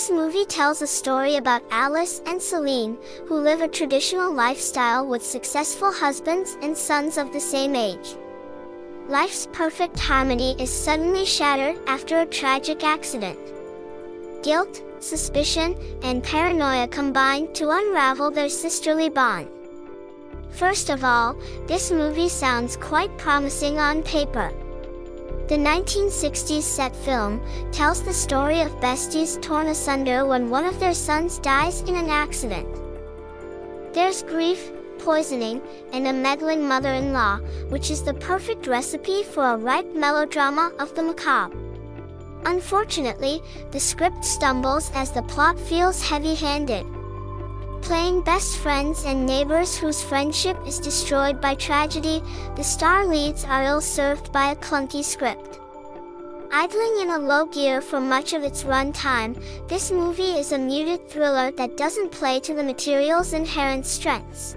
This movie tells a story about Alice and Celine, who live a traditional lifestyle with successful husbands and sons of the same age. Life's perfect harmony is suddenly shattered after a tragic accident. Guilt, suspicion, and paranoia combine to unravel their sisterly bond. First of all, this movie sounds quite promising on paper. The 1960s set film tells the story of besties torn asunder when one of their sons dies in an accident. There's grief, poisoning, and a meddling mother-in-law, which is the perfect recipe for a ripe melodrama of the macabre. Unfortunately, the script stumbles as the plot feels heavy-handed. Playing best friends and neighbors whose friendship is destroyed by tragedy, the star leads are ill-served by a clunky script. Idling in a low gear for much of its run time, this movie is a muted thriller that doesn't play to the material's inherent strengths.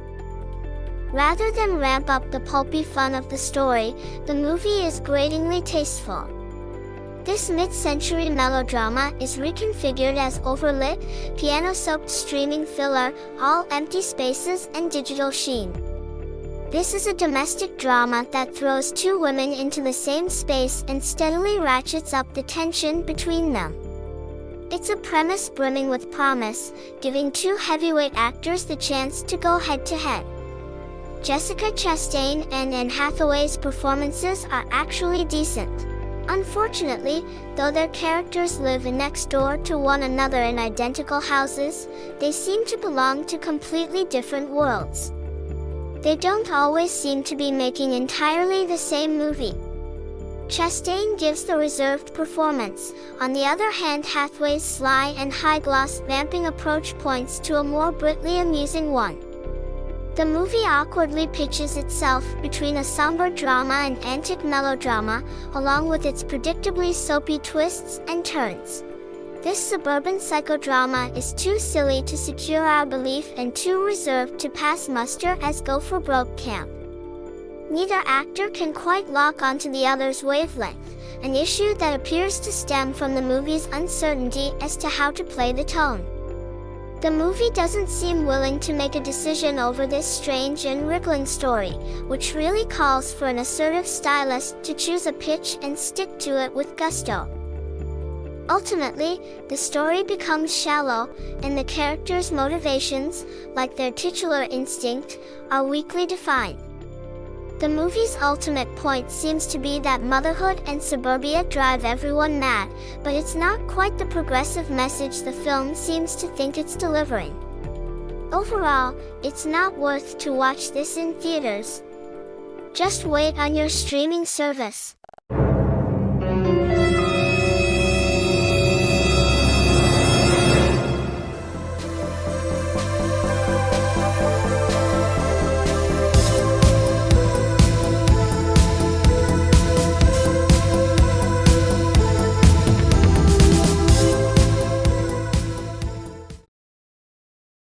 Rather than ramp up the pulpy fun of the story, the movie is gratingly tasteful. This mid-century melodrama is reconfigured as overlit, piano-soaked streaming filler, all empty spaces and digital sheen. This is a domestic drama that throws two women into the same space and steadily ratchets up the tension between them. It's a premise brimming with promise, giving two heavyweight actors the chance to go head-to-head. Jessica Chastain and Anne Hathaway's performances are actually decent. Unfortunately, though their characters live next door to one another in identical houses, they seem to belong to completely different worlds. They don't always seem to be making entirely the same movie. Chastain gives the reserved performance. On the other hand, Hathaway's sly and high-gloss vamping approach points to a more brutally amusing one. The movie awkwardly pitches itself between a somber drama and antic melodrama, along with its predictably soapy twists and turns. This suburban psychodrama is too silly to secure our belief and too reserved to pass muster as go-for-broke camp. Neither actor can quite lock onto the other's wavelength, an issue that appears to stem from the movie's uncertainty as to how to play the tone. The movie doesn't seem willing to make a decision over this strange and wriggling story, which really calls for an assertive stylist to choose a pitch and stick to it with gusto. Ultimately, the story becomes shallow, and the characters' motivations, like their titular instinct, are weakly defined. The movie's ultimate point seems to be that motherhood and suburbia drive everyone mad, but it's not quite the progressive message the film seems to think it's delivering. Overall, it's not worth to watch this in theaters. Just wait on your streaming service.